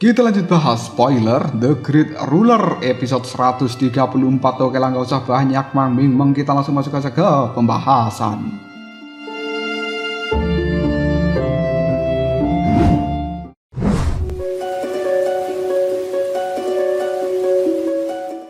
Kita lanjut bahas spoiler The Great Ruler episode 134. Oke lah, gak usah banyak mangming, kita langsung masuk aja ke pembahasan.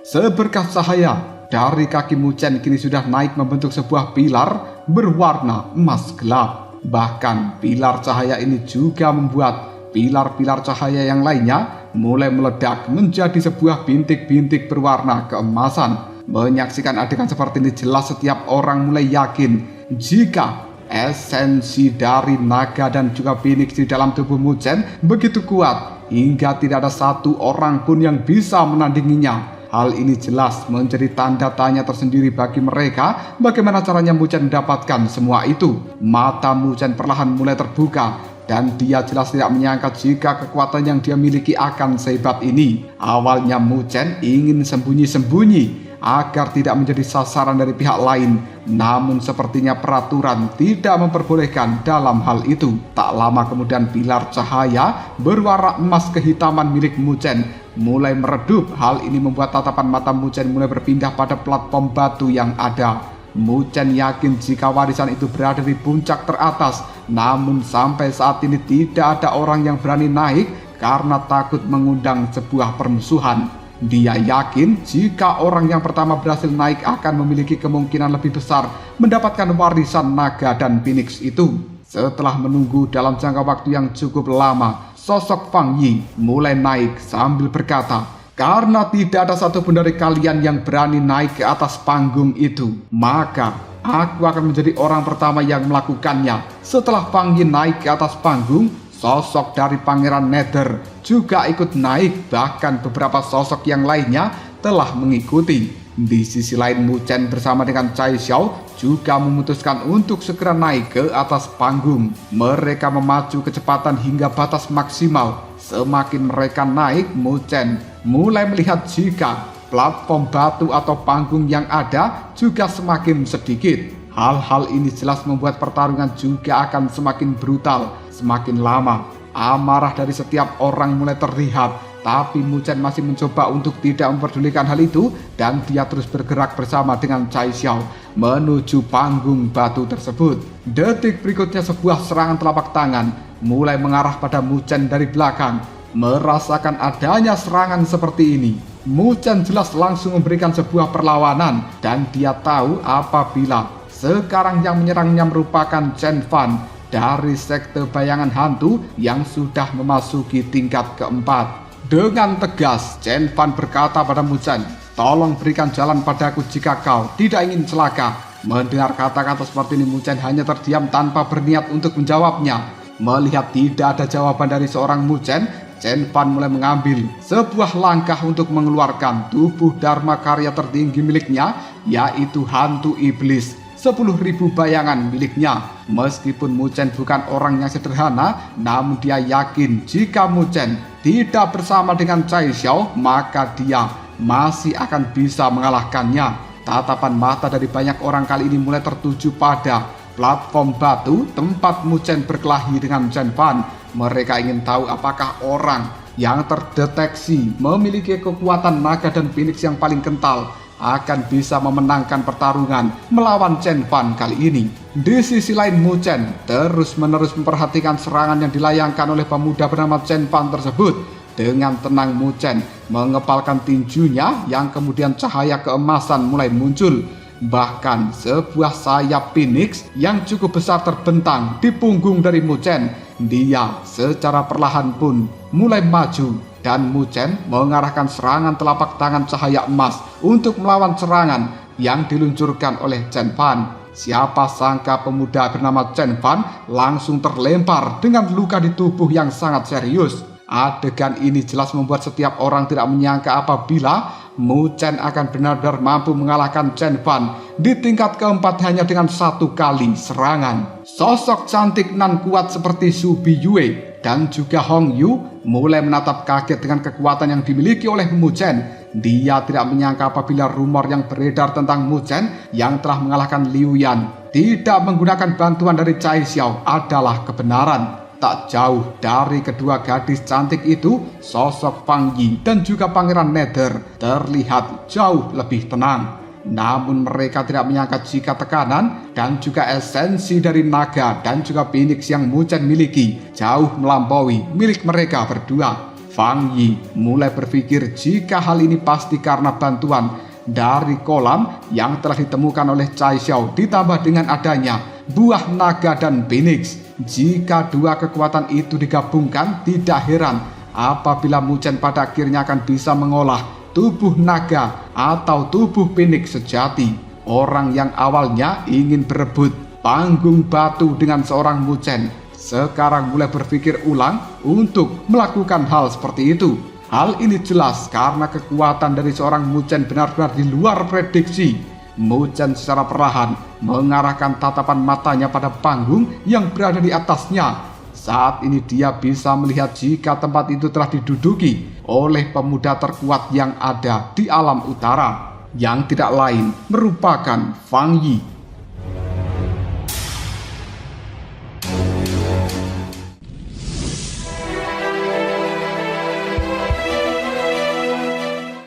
Seberkas cahaya dari kaki Muchen kini sudah naik membentuk sebuah pilar berwarna emas gelap. Bahkan pilar cahaya ini juga membuat pilar-pilar cahaya yang lainnya mulai meledak menjadi sebuah bintik-bintik berwarna keemasan. Menyaksikan adegan seperti ini jelas setiap orang mulai yakin jika esensi dari naga dan juga Phoenix di dalam tubuh Muchen begitu kuat hingga tidak ada satu orang pun yang bisa menandinginya. Hal ini jelas menjadi tanda tanya tersendiri bagi mereka, bagaimana caranya Muchen mendapatkan semua itu. Mata Muchen perlahan mulai terbuka dan dia jelas tidak menyangka jika kekuatan yang dia miliki akan sehebat ini. Awalnya Muchen ingin sembunyi-sembunyi agar tidak menjadi sasaran dari pihak lain, namun sepertinya peraturan tidak memperbolehkan dalam hal itu. Tak lama kemudian pilar cahaya berwarna emas kehitaman milik Muchen mulai meredup. Hal ini membuat tatapan mata Muchen mulai berpindah pada platform batu yang ada. Muchen yakin jika warisan itu berada di puncak teratas, namun sampai saat ini tidak ada orang yang berani naik karena takut mengundang sebuah permusuhan. Dia yakin jika orang yang pertama berhasil naik akan memiliki kemungkinan lebih besar mendapatkan warisan naga dan Phoenix itu. Setelah menunggu dalam jangka waktu yang cukup lama, sosok Fang Yi mulai naik sambil berkata, "Karena tidak ada satupun dari kalian yang berani naik ke atas panggung itu, maka aku akan menjadi orang pertama yang melakukannya." Setelah Fang Yi naik ke atas panggung, sosok dari Pangeran Nether juga ikut naik, bahkan beberapa sosok yang lainnya telah mengikuti. Di sisi lain Muchen bersama dengan Chai Xiao juga memutuskan untuk segera naik ke atas panggung. Mereka memacu kecepatan hingga batas maksimal. Semakin mereka naik, Muchen mulai melihat jika platform batu atau panggung yang ada juga semakin sedikit. Hal-hal ini jelas membuat pertarungan juga akan semakin brutal. Semakin lama, amarah dari setiap orang mulai terlihat, tapi Muchen masih mencoba untuk tidak memperdulikan hal itu dan dia terus bergerak bersama dengan Chai Xiao menuju panggung batu tersebut. Detik berikutnya sebuah serangan telapak tangan mulai mengarah pada Muchen dari belakang. Merasakan adanya serangan seperti ini, Muchen jelas langsung memberikan sebuah perlawanan dan dia tahu apabila sekarang yang menyerangnya merupakan Chen Fan dari sekte bayangan hantu yang sudah memasuki tingkat keempat. Dengan tegas, Chen Fan berkata pada Muchen, "Tolong berikan jalan padaku jika kau tidak ingin celaka." Mendengar kata-kata seperti ini, Muchen hanya terdiam tanpa berniat untuk menjawabnya. Melihat tidak ada jawaban dari seorang Muchen, Chen Fan mulai mengambil sebuah langkah untuk mengeluarkan tubuh Dharma Karya tertinggi miliknya, yaitu hantu iblis. 10.000 bayangan miliknya. Meskipun Muchen bukan orang yang sederhana, namun dia yakin jika Muchen tidak bersama dengan Chai Xiao, maka dia masih akan bisa mengalahkannya. Tatapan mata dari banyak orang kali ini mulai tertuju pada platform batu tempat Muchen berkelahi dengan Chen Fan. Mereka ingin tahu apakah orang yang terdeteksi memiliki kekuatan naga dan Phoenix yang paling kental akan bisa memenangkan pertarungan melawan Chen Fan kali ini. Di sisi lain, Muchen terus-menerus memperhatikan serangan yang dilayangkan oleh pemuda bernama Chen Fan tersebut. Dengan tenang Muchen mengepalkan tinjunya yang kemudian cahaya keemasan mulai muncul. Bahkan sebuah sayap Phoenix yang cukup besar terbentang di punggung dari Muchen. Dia secara perlahan pun mulai maju dan Muchen mengarahkan serangan telapak tangan cahaya emas untuk melawan serangan yang diluncurkan oleh Chen Fan. Siapa sangka pemuda bernama Chen Fan langsung terlempar dengan luka di tubuh yang sangat serius. Adegan ini jelas membuat setiap orang tidak menyangka apabila Muchen akan benar-benar mampu mengalahkan Chen Fan di tingkat keempat hanya dengan satu kali serangan. Sosok cantik nan kuat seperti Su Biyue dan juga Hong Yu mulai menatap kaget dengan kekuatan yang dimiliki oleh Muchen. Dia tidak menyangka apabila rumor yang beredar tentang Muchen yang telah mengalahkan Liu Yan tidak menggunakan bantuan dari Chai Xiao adalah kebenaran. Tak jauh dari kedua gadis cantik itu, sosok Fang Yi dan juga Pangeran Nether terlihat jauh lebih tenang. Namun mereka tidak menyangka jika tekanan dan juga esensi dari naga dan juga Phoenix yang Mu Chen miliki jauh melampaui milik mereka berdua. Fang Yi mulai berpikir jika hal ini pasti karena bantuan dari kolam yang telah ditemukan oleh Chai Xiao ditambah dengan adanya buah naga dan Phoenix. Jika dua kekuatan itu digabungkan, tidak heran apabila Mu Chen pada akhirnya akan bisa mengolah tubuh naga atau tubuh Phoenix sejati. Orang yang awalnya ingin berebut panggung batu dengan seorang Mu Chen sekarang mulai berpikir ulang untuk melakukan hal seperti itu. Hal ini jelas karena kekuatan dari seorang Mu Chen benar-benar di luar prediksi. Mu Chen secara perlahan mengarahkan tatapan matanya pada panggung yang berada di atasnya. Saat ini dia bisa melihat jika tempat itu telah diduduki oleh pemuda terkuat yang ada di alam utara, yang tidak lain merupakan Fang Yi.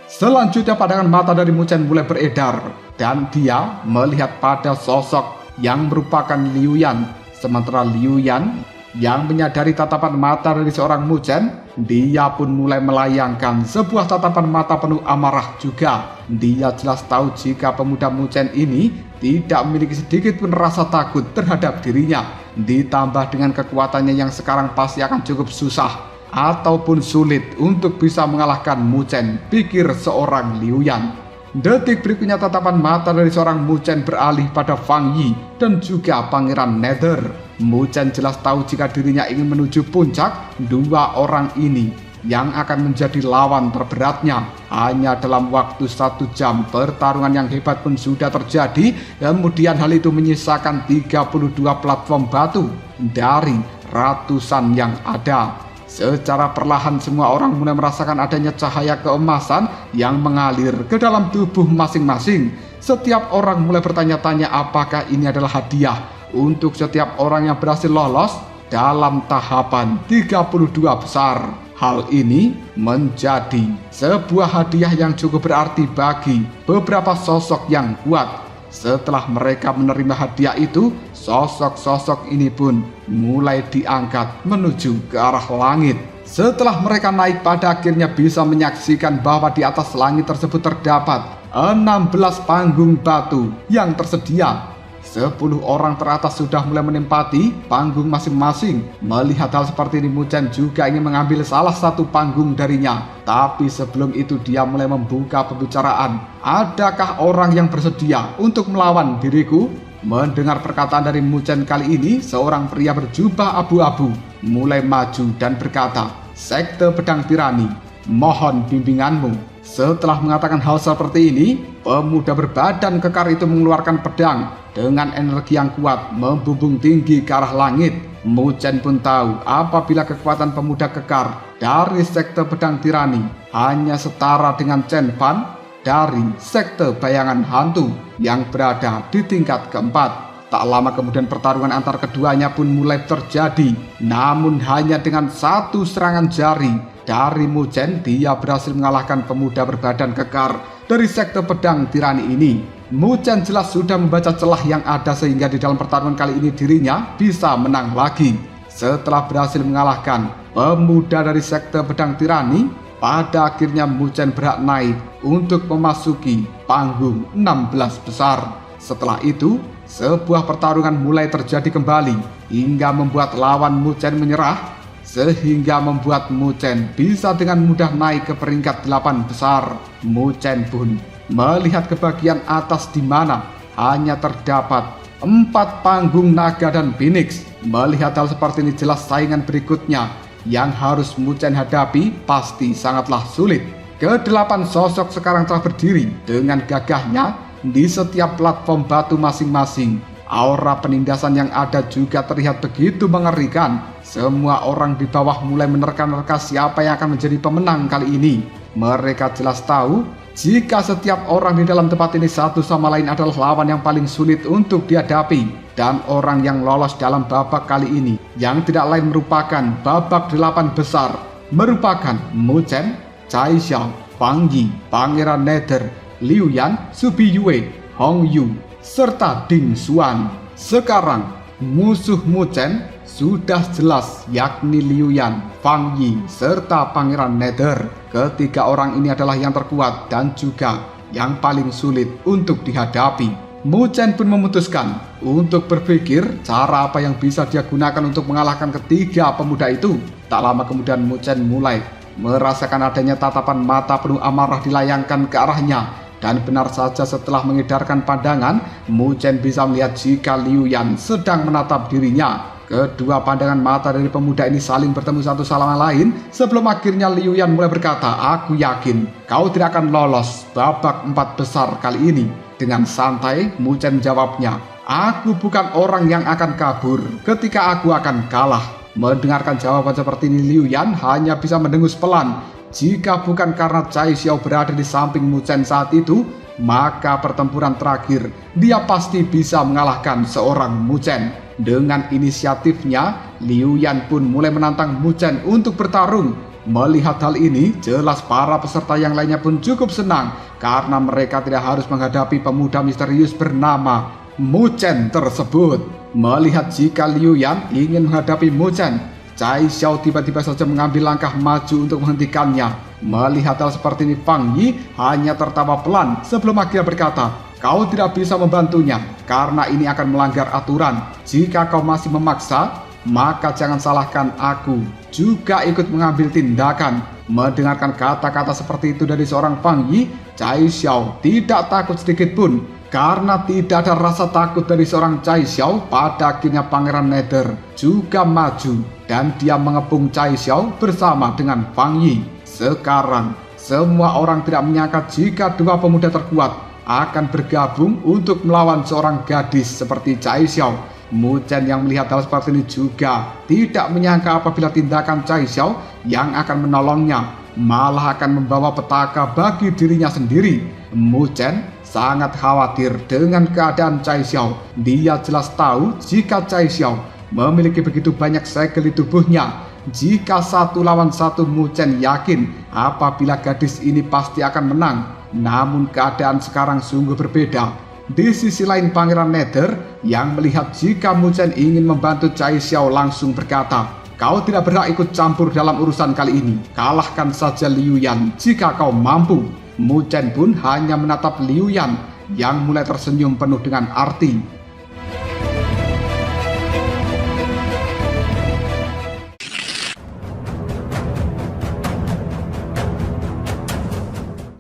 Selanjutnya pandangan mata dari Mu Chen mulai beredar dan dia melihat pada sosok yang merupakan Liu Yan. Sementara Liu Yan yang menyadari tatapan mata dari seorang Mu Chen, dia pun mulai melayangkan sebuah tatapan mata penuh amarah juga. Dia jelas tahu jika pemuda Mu Chen ini tidak memiliki sedikit pun rasa takut terhadap dirinya. Ditambah dengan kekuatannya yang sekarang pasti akan cukup susah ataupun sulit untuk bisa mengalahkan Mu Chen, pikir seorang Liu Yan. Detik berikutnya tatapan mata dari seorang Mu Chen beralih pada Fang Yi dan juga Pangeran Nether. Mu Chen jelas tahu jika dirinya ingin menuju puncak. Dua orang ini yang akan menjadi lawan terberatnya. Hanya dalam waktu 1 jam pertarungan yang hebat pun sudah terjadi. Kemudian hal itu menyisakan 32 platform batu dari ratusan yang ada. Secara perlahan semua orang mulai merasakan adanya cahaya keemasan yang mengalir ke dalam tubuh masing-masing. Setiap orang mulai bertanya-tanya apakah ini adalah hadiah untuk setiap orang yang berhasil lolos dalam tahapan 32 besar. Hal ini menjadi sebuah hadiah yang cukup berarti bagi beberapa sosok yang kuat. Setelah mereka menerima hadiah itu, sosok-sosok ini pun mulai diangkat menuju ke arah langit. Setelah mereka naik, pada akhirnya bisa menyaksikan bahwa di atas langit tersebut terdapat 16 panggung batu yang tersedia. 10 orang teratas sudah mulai menempati panggung masing-masing. Melihat hal seperti ini, Mu Chen juga ingin mengambil salah satu panggung darinya. Tapi sebelum itu dia mulai membuka pembicaraan. Adakah orang yang bersedia untuk melawan diriku? Mendengar perkataan dari Mu Chen kali ini, seorang pria berjubah abu-abu mulai maju dan berkata, "Sekte Pedang Tirani, mohon bimbinganmu." Setelah mengatakan hal seperti ini, pemuda berbadan kekar itu mengeluarkan pedang dengan energi yang kuat membumbung tinggi ke arah langit. Mu Chen pun tahu apabila kekuatan pemuda kekar dari sekte pedang tirani hanya setara dengan Chen Fan dari sekte bayangan hantu yang berada di tingkat keempat. Tak lama kemudian pertarungan antar keduanya pun mulai terjadi. Namun hanya dengan satu serangan jari dari Mu Chen, dia berhasil mengalahkan pemuda berbadan kekar dari sekte pedang tirani ini. Mu Chen jelas sudah membaca celah yang ada sehingga di dalam pertarungan kali ini dirinya bisa menang lagi. Setelah berhasil mengalahkan pemuda dari sekte pedang tirani, pada akhirnya Mu Chen berhak naik untuk memasuki panggung 16 besar. Setelah itu, sebuah pertarungan mulai terjadi kembali hingga membuat lawan Mu Chen menyerah, sehingga membuat Mu Chen bisa dengan mudah naik ke peringkat 8 besar. Mu Chen pun melihat ke bagian atas di mana hanya terdapat 4 panggung naga dan Phoenix. Melihat hal seperti ini, jelas saingan berikutnya yang harus Mu Chen hadapi pasti sangatlah sulit. Ke-8 sosok sekarang telah berdiri dengan gagahnya di setiap platform batu masing-masing. Aura penindasan yang ada juga terlihat begitu mengerikan. Semua orang di bawah mulai menerka-nerka siapa yang akan menjadi pemenang kali ini. Mereka jelas tahu jika setiap orang di dalam tempat ini satu sama lain adalah lawan yang paling sulit untuk dihadapi. Dan orang yang lolos dalam babak kali ini yang tidak lain merupakan babak 8 besar, merupakan Mu Chen, Chai Xiao, Fang Yi, Pangeran Nether, Liu Yan, Subi Yue, Hong Yu, serta Ding Xuan. Sekarang musuh Mu Chen sudah jelas, yakni Liu Yan, Fang Yi, serta Pangeran Nether. Ketiga orang ini adalah yang terkuat dan juga yang paling sulit untuk dihadapi. Mu Chen pun memutuskan untuk berpikir cara apa yang bisa dia gunakan untuk mengalahkan ketiga pemuda itu. Tak lama kemudian Mu Chen mulai merasakan adanya tatapan mata penuh amarah dilayangkan ke arahnya. Dan benar saja setelah mengedarkan pandangan, Mu Chen bisa melihat jika Liu Yan sedang menatap dirinya. Kedua pandangan mata dari pemuda ini saling bertemu satu sama lain sebelum akhirnya Liu Yan mulai berkata, "Aku yakin kau tidak akan lolos babak 4 besar kali ini." Dengan santai, Mu Chen menjawabnya, "Aku bukan orang yang akan kabur ketika aku akan kalah." Mendengarkan jawaban seperti ini, Liu Yan hanya bisa mendengus pelan. Jika bukan karena Chai Xiao berada di samping Mu Chen saat itu, maka pertempuran terakhir dia pasti bisa mengalahkan seorang Mu Chen. Dengan inisiatifnya, Liu Yan pun mulai menantang Mu Chen untuk bertarung. Melihat hal ini, jelas para peserta yang lainnya pun cukup senang karena mereka tidak harus menghadapi pemuda misterius bernama Mu Chen tersebut. Melihat jika Liu Yan ingin menghadapi Mu Chen, Chai Xiao tiba-tiba saja mengambil langkah maju untuk menghentikannya. Melihat hal seperti ini, Fang Yi hanya tertawa pelan sebelum akhirnya berkata, "Kau tidak bisa membantunya karena ini akan melanggar aturan. Jika kau masih memaksa, maka jangan salahkan aku juga ikut mengambil tindakan." Mendengarkan kata-kata seperti itu dari seorang Fang Yi, Chai Xiao tidak takut sedikit pun. Karena tidak ada rasa takut dari seorang Chai Xiao, pada akhirnya Pangeran Nether juga maju dan dia mengepung Chai Xiao bersama dengan Fang Yi. Sekarang semua orang tidak menyangka jika dua pemuda terkuat akan bergabung untuk melawan seorang gadis seperti Chai Xiao. Mu Chen yang melihat hal seperti ini juga tidak menyangka apabila tindakan Chai Xiao yang akan menolongnya malah akan membawa petaka bagi dirinya sendiri. Mu Chen sangat khawatir dengan keadaan Chai Xiao. Dia jelas tahu jika Chai Xiao memiliki begitu banyak segel di tubuhnya. Jika 1 lawan 1, Mu Chen yakin apabila gadis ini pasti akan menang. Namun keadaan sekarang sungguh berbeda. Di sisi lain, Pangeran Nether yang melihat jika Mu Chen ingin membantu Chai Xiao langsung berkata, "Kau tidak berhak ikut campur dalam urusan kali ini. Kalahkan saja Liu Yan jika kau mampu." Mu Chen pun hanya menatap Liu Yan yang mulai tersenyum penuh dengan arti.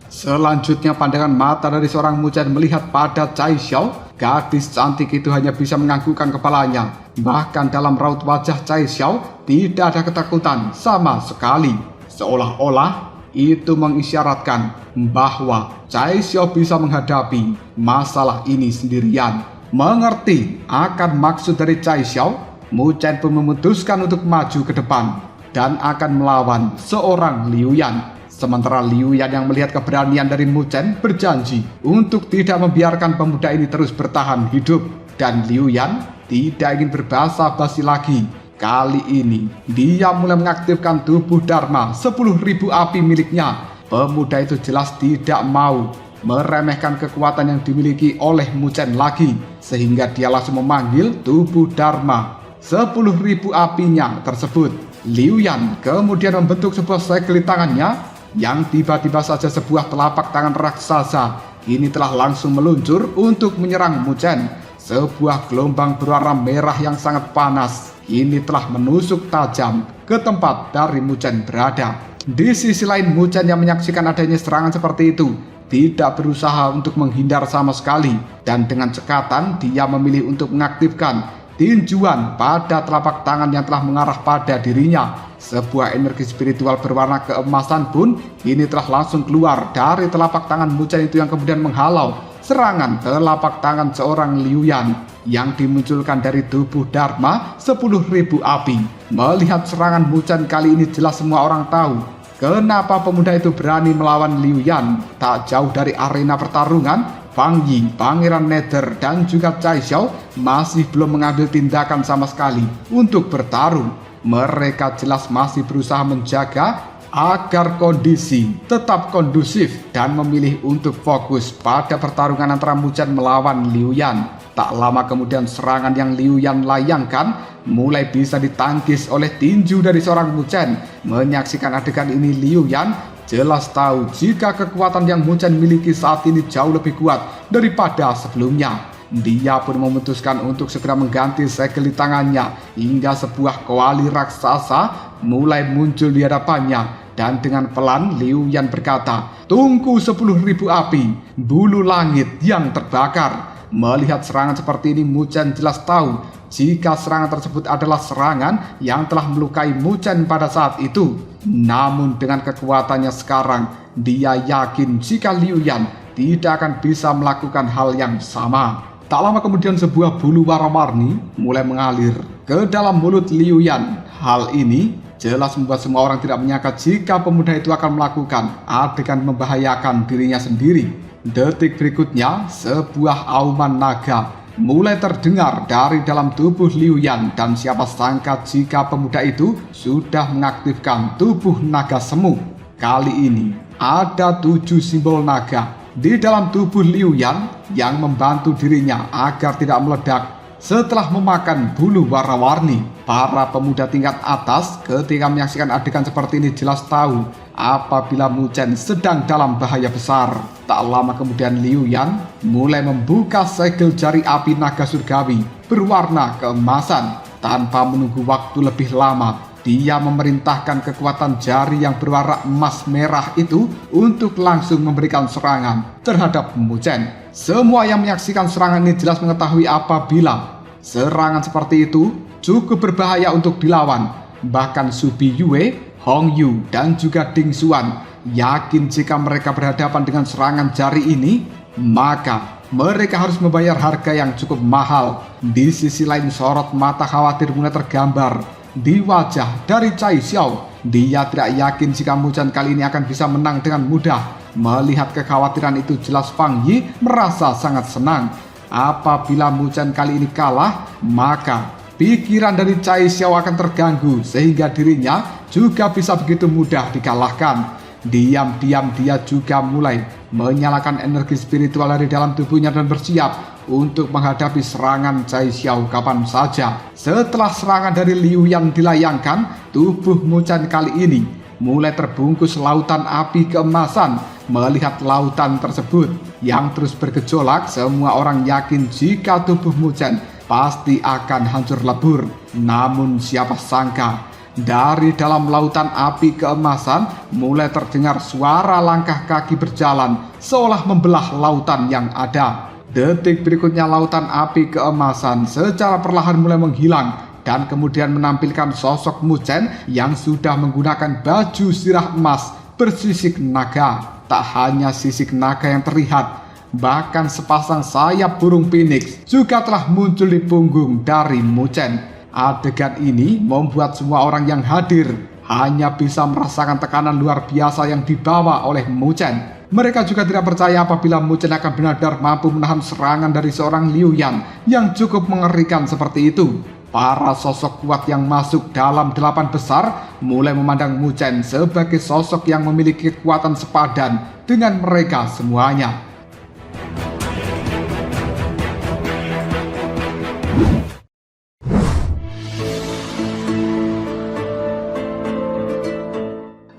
Selanjutnya pandangan mata dari seorang Mu Chen melihat pada Chai Xiao. Gadis cantik itu hanya bisa menganggukkan kepalanya. Bahkan dalam raut wajah Chai Xiao tidak ada ketakutan sama sekali. Seolah-olah itu mengisyaratkan bahwa Chai Xiao bisa menghadapi masalah ini sendirian. Mengerti akan maksud dari Chai Xiao, Mu Chen pun memutuskan untuk maju ke depan dan akan melawan seorang Liu Yan. Sementara Liu Yan yang melihat keberanian dari Mu Chen berjanji untuk tidak membiarkan pemuda ini terus bertahan hidup. Dan Liu Yan tidak ingin berbasa-basi lagi. Kali ini dia mulai mengaktifkan tubuh Dharma 10.000 api miliknya. Pemuda itu jelas tidak mau meremehkan kekuatan yang dimiliki oleh Mu Chen lagi, sehingga dia langsung memanggil tubuh Dharma 10.000 apinya tersebut. Liu Yan kemudian membentuk sebuah segel di tangannya yang tiba-tiba saja sebuah telapak tangan raksasa ini telah langsung meluncur untuk menyerang Mu Chen. Sebuah gelombang berwarna merah yang sangat panas ini telah menusuk tajam ke tempat dari Mu Chen berada. Di sisi lain, Mu Chen yang menyaksikan adanya serangan seperti itu tidak berusaha untuk menghindar sama sekali, dan dengan cekatan dia memilih untuk mengaktifkan tinjuan pada telapak tangan yang telah mengarah pada dirinya. Sebuah energi spiritual berwarna keemasan pun ini telah langsung keluar dari telapak tangan Mu Chen itu yang kemudian menghalau serangan telapak tangan seorang Liu Yan yang dimunculkan dari tubuh Dharma 10.000 api. Melihat serangan Mu Chen kali ini, jelas semua orang tahu kenapa pemuda itu berani melawan Liu Yan. Tak jauh dari arena pertarungan, Fang Yi, Pangeran Nether, dan juga Chai Xiao masih belum mengambil tindakan sama sekali untuk bertarung. Mereka jelas masih berusaha menjaga agar kondisi tetap kondusif dan memilih untuk fokus pada pertarungan antara Mu Chen melawan Liu Yan. Tak lama kemudian serangan yang Liu Yan layangkan mulai bisa ditangkis oleh tinju dari seorang Mu Chen. Menyaksikan adegan ini, Liu Yan jelas tahu jika kekuatan yang Mu Chen miliki saat ini jauh lebih kuat daripada sebelumnya. Dia pun memutuskan untuk segera mengganti segel di tangannya hingga sebuah kuali raksasa mulai muncul di hadapannya. Dan dengan pelan Liu Yan berkata, "Tunggu 10.000 api, bulu langit yang terbakar." Melihat serangan seperti ini, Mu Chen jelas tahu jika serangan tersebut adalah serangan yang telah melukai Mu Chen pada saat itu. Namun dengan kekuatannya sekarang, dia yakin jika Liu Yan tidak akan bisa melakukan hal yang sama. Tak lama kemudian sebuah bulu warna-warni mulai mengalir ke dalam mulut Liu Yan. Hal ini jelas membuat semua orang tidak menyangka jika pemuda itu akan melakukan adegan membahayakan dirinya sendiri. Detik berikutnya, sebuah auman naga mulai terdengar dari dalam tubuh Liu Yan, dan siapa sangka jika pemuda itu sudah mengaktifkan tubuh naga semu. Kali ini ada 7 simbol naga di dalam tubuh Liu Yan yang membantu dirinya agar tidak meledak setelah memakan bulu warna-warni. Para pemuda tingkat atas ketika menyaksikan adegan seperti ini jelas tahu apabila Mu Chen sedang dalam bahaya besar. Tak lama kemudian Liu Yan mulai membuka segel jari api naga surgawi berwarna keemasan. Tanpa menunggu waktu lebih lama, dia memerintahkan kekuatan jari yang berwarna emas merah itu untuk langsung memberikan serangan terhadap Mu Chen. Semua yang menyaksikan serangan ini jelas mengetahui apabila serangan seperti itu cukup berbahaya untuk dilawan. Bahkan Su Biyue, Hong Yu, dan juga Ding Xuan yakin jika mereka berhadapan dengan serangan jari ini, maka mereka harus membayar harga yang cukup mahal. Di sisi lain, sorot mata khawatir mulai tergambar di wajah dari Chai Xiao. Dia tidak yakin jika Mu Chen kali ini akan bisa menang dengan mudah. Melihat kekhawatiran itu, jelas Fang Yi merasa sangat senang. Apabila Mu Chen kali ini kalah, maka pikiran dari Chai Xiao akan terganggu sehingga dirinya juga bisa begitu mudah dikalahkan. Diam-diam dia juga mulai menyalakan energi spiritual dari dalam tubuhnya dan bersiap untuk menghadapi serangan Chai Xiao kapan saja. Setelah serangan dari Liu Yan dilayangkan, tubuh Mu Chen kali ini mulai terbungkus lautan api keemasan. Melihat lautan tersebut yang terus bergejolak, semua orang yakin jika tubuh Mu Chen pasti akan hancur lebur. Namun siapa sangka dari dalam lautan api keemasan mulai terdengar suara langkah kaki berjalan seolah membelah lautan yang ada. Detik berikutnya lautan api keemasan secara perlahan mulai menghilang dan kemudian menampilkan sosok Mu Chen yang sudah menggunakan baju sirah emas bersisik naga. Tak hanya sisik naga yang terlihat, bahkan sepasang sayap burung phoenix juga telah muncul di punggung dari Mu Chen. Adegan ini membuat semua orang yang hadir hanya bisa merasakan tekanan luar biasa yang dibawa oleh Mu Chen. Mereka juga tidak percaya apabila Mu Chen akan benar-benar mampu menahan serangan dari seorang Liu Yan yang cukup mengerikan seperti itu. Para sosok kuat yang masuk dalam 8 besar mulai memandang Mu Chen sebagai sosok yang memiliki kekuatan sepadan dengan mereka semuanya.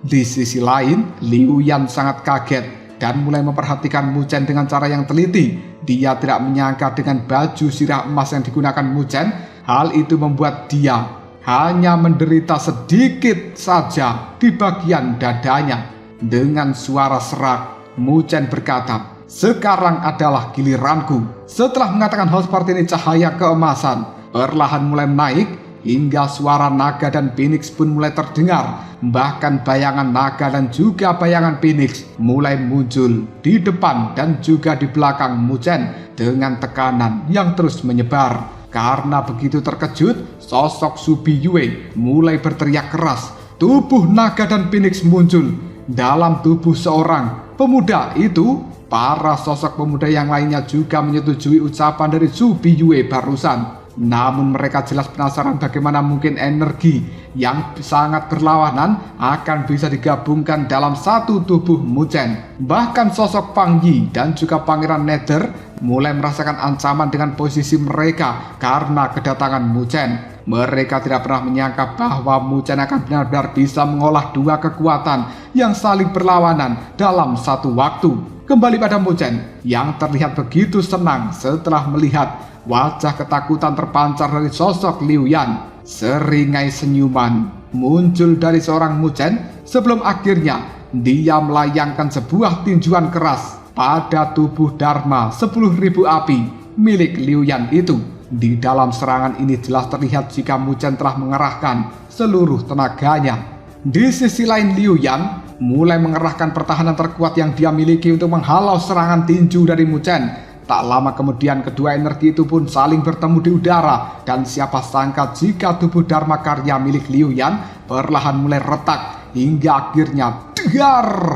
Di sisi lain, Liu Yan sangat kaget dan mulai memperhatikan Mu Chen dengan cara yang teliti. Dia tidak menyangka dengan baju sirah emas yang digunakan Mu Chen, hal itu membuat dia hanya menderita sedikit saja di bagian dadanya. Dengan suara serak, Mu Chen berkata, "Sekarang adalah giliranku." Setelah mengatakan hal seperti ini, cahaya keemasan perlahan mulai menaik hingga suara naga dan phoenix pun mulai terdengar. Bahkan bayangan naga dan juga bayangan phoenix mulai muncul di depan dan juga di belakang Mu Chen dengan tekanan yang terus menyebar. Karena begitu terkejut, sosok Su Biyue mulai berteriak keras. Tubuh naga dan phoenix muncul dalam tubuh seorang pemuda itu Para sosok pemuda yang lainnya juga menyetujui ucapan dari Zhu Biyue barusan. Namun mereka jelas penasaran bagaimana mungkin energi yang sangat berlawanan akan bisa digabungkan dalam satu tubuh Mu Chen. Bahkan sosok Fang Yi dan juga Pangeran Nether mulai merasakan ancaman dengan posisi mereka karena kedatangan Mu Chen. Mereka tidak pernah menyangka bahwa Mu Chen akan benar-benar bisa mengolah dua kekuatan yang saling berlawanan dalam satu waktu. Kembali pada Mu Chen yang terlihat begitu senang setelah melihat wajah ketakutan terpancar dari sosok Liu Yan. Seringai senyuman muncul dari seorang Mu Chen sebelum akhirnya dia melayangkan sebuah tinjuan keras pada tubuh Dharma 10.000 api milik Liu Yan itu. Di dalam serangan ini jelas terlihat jika Mu Chen telah mengerahkan seluruh tenaganya. Di sisi lain Liu Yan mulai mengerahkan pertahanan terkuat yang dia miliki untuk menghalau serangan tinju dari Mu Chen. Tak lama kemudian kedua energi itu pun saling bertemu di udara, dan siapa sangka jika tubuh Dharma Karya milik Liu Yan perlahan mulai retak hingga akhirnya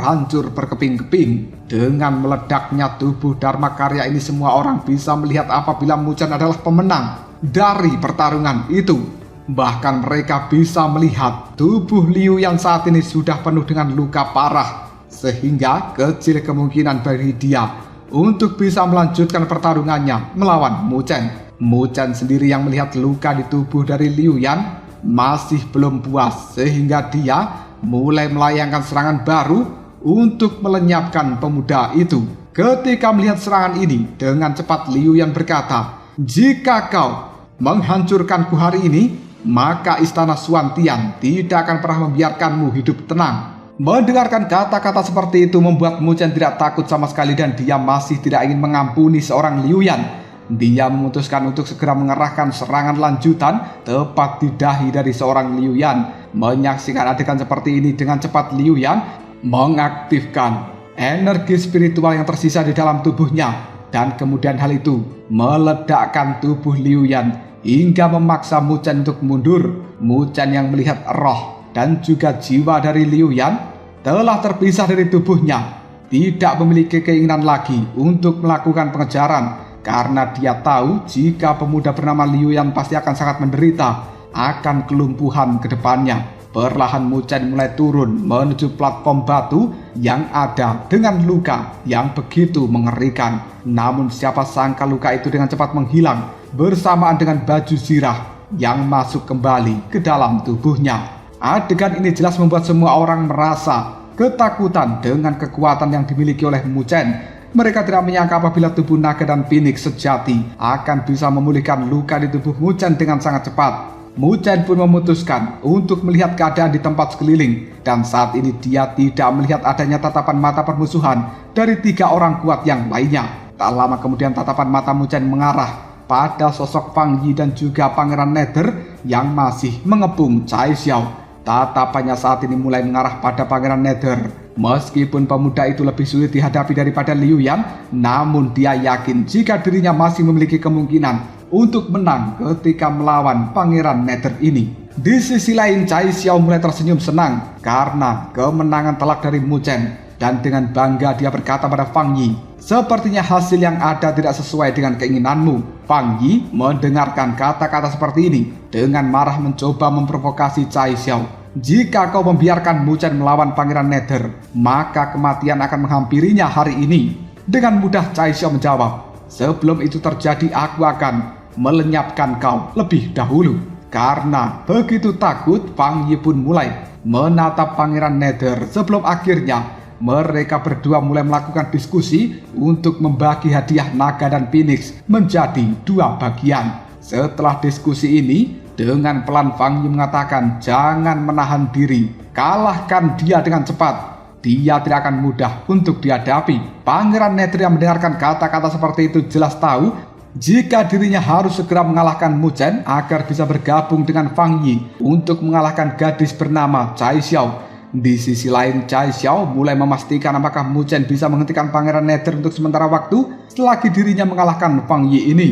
hancur berkeping-keping. Dengan meledaknya tubuh Dharma Karya ini semua orang bisa melihat apabila Mu Chen adalah pemenang dari pertarungan itu. Bahkan mereka bisa melihat tubuh Liu Yan saat ini sudah penuh dengan luka parah, sehingga kecil kemungkinan bagi dia untuk bisa melanjutkan pertarungannya melawan Mu Chen. Mu Chen sendiri yang melihat luka di tubuh dari Liu Yan masih belum puas, sehingga dia mulai melayangkan serangan baru untuk melenyapkan pemuda itu. Ketika melihat serangan ini, dengan cepat Liu Yan berkata, "Jika kau menghancurkanku hari ini, maka istana Xuantian tidak akan pernah membiarkanmu hidup tenang." Mendengarkan kata-kata seperti itu membuat Mu Chen tidak takut sama sekali, dan dia masih tidak ingin mengampuni seorang Liu Yan. Dia memutuskan untuk segera mengerahkan serangan lanjutan tepat di dahi dari seorang Liu Yan. Menyaksikan adegan seperti ini, dengan cepat Liu Yan mengaktifkan energi spiritual yang tersisa di dalam tubuhnya, dan kemudian hal itu meledakkan tubuh Liu Yan hingga memaksa Mu Chen untuk mundur. Mu Chen yang melihat roh dan juga jiwa dari Liu Yan telah terpisah dari tubuhnya, tidak memiliki keinginan lagi untuk melakukan pengejaran, karena dia tahu jika pemuda bernama Liu Yan pasti akan sangat menderita akan kelumpuhan ke depannya. Perlahan Mu Chen mulai turun menuju platform batu yang ada dengan luka yang begitu mengerikan. Namun siapa sangka luka itu dengan cepat menghilang bersamaan dengan baju zirah yang masuk kembali ke dalam tubuhnya. Adegan ini jelas membuat semua orang merasa ketakutan dengan kekuatan yang dimiliki oleh Mu Chen. Mereka tidak menyangka apabila tubuh naga dan phoenix sejati akan bisa memulihkan luka di tubuh Mu Chen dengan sangat cepat. Mu Chen pun memutuskan untuk melihat keadaan di tempat sekeliling, dan saat ini dia tidak melihat adanya tatapan mata permusuhan dari 3 orang kuat yang lainnya. Tak lama kemudian tatapan mata Mu Chen mengarah pada sosok Fang Yi dan juga Pangeran Nether yang masih mengepung Cai Xiao. Tatapannya saat ini mulai mengarah pada Pangeran Nether. Meskipun pemuda itu lebih sulit dihadapi daripada Liu Yan, namun dia yakin jika dirinya masih memiliki kemungkinan untuk menang ketika melawan Pangeran Nether ini. Di sisi lain, Cai Xiao mulai tersenyum senang karena kemenangan telak dari Mu Chen, dan dengan bangga dia berkata pada Fang Yi, "Sepertinya hasil yang ada tidak sesuai dengan keinginanmu." Fang Yi mendengarkan kata-kata seperti ini dengan marah mencoba memprovokasi Cai Xiao. "Jika kau membiarkan Mu Chen melawan Pangeran Nether, maka kematian akan menghampirinya hari ini." Dengan mudah Cai Xiao menjawab, "Sebelum itu terjadi, aku akan melenyapkan kau lebih dahulu." Karena begitu takut, Fang Yi pun mulai menatap Pangeran Nether sebelum akhirnya mereka berdua mulai melakukan diskusi untuk membagi hadiah naga dan phoenix menjadi 2 bagian. Setelah diskusi ini, dengan pelan Fang Yi mengatakan, "Jangan menahan diri, kalahkan dia dengan cepat. Dia tidak akan mudah untuk dihadapi." Pangeran Nether yang mendengarkan kata-kata seperti itu jelas tahu jika dirinya harus segera mengalahkan Mu Chen agar bisa bergabung dengan Fang Yi untuk mengalahkan gadis bernama Cai Xiao. Di sisi lain, Cai Xiao mulai memastikan apakah Mu Chen bisa menghentikan Pangeran Nether untuk sementara waktu selagi dirinya mengalahkan Fang Yi ini.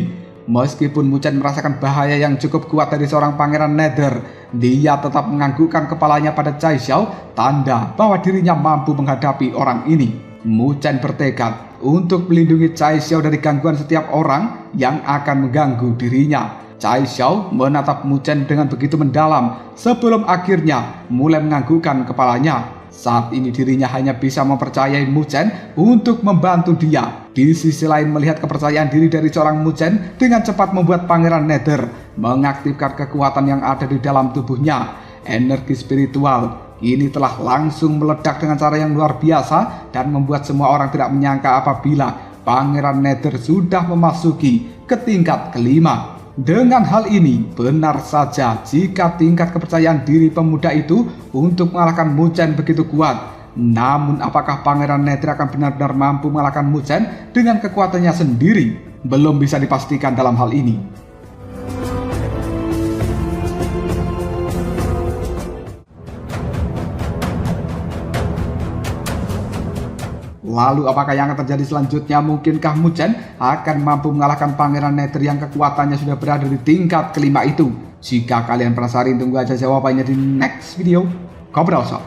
Meskipun Mu Chen merasakan bahaya yang cukup kuat dari seorang Pangeran Nether, dia tetap menganggukkan kepalanya pada Cai Xiao, tanda bahwa dirinya mampu menghadapi orang ini. Mu Chen bertekad untuk melindungi Cai Xiao dari gangguan setiap orang yang akan mengganggu dirinya. Cai Xiao menatap Mu Chen dengan begitu mendalam sebelum akhirnya mulai menganggukkan kepalanya. Saat ini dirinya hanya bisa mempercayai Mu Chen untuk membantu dia. Di sisi lain, melihat kepercayaan diri dari seorang Mu Chen dengan cepat membuat Pangeran Nether mengaktifkan kekuatan yang ada di dalam tubuhnya. Energi spiritual ini telah langsung meledak dengan cara yang luar biasa dan membuat semua orang tidak menyangka apabila Pangeran Nether sudah memasuki ke tingkat kelima. Dengan hal ini, benar saja jika tingkat kepercayaan diri pemuda itu untuk mengalahkan Mu Chen begitu kuat. Namun apakah Pangeran Nether akan benar-benar mampu mengalahkan Mu Chen dengan kekuatannya sendiri? Belum bisa dipastikan dalam hal ini. Lalu apakah yang akan terjadi selanjutnya? Mungkinkah Mu Chen akan mampu mengalahkan Pangeran Nether yang kekuatannya sudah berada di tingkat kelima itu? Jika kalian penasaran, tunggu aja jawabannya di next video. Ngobrol Sob.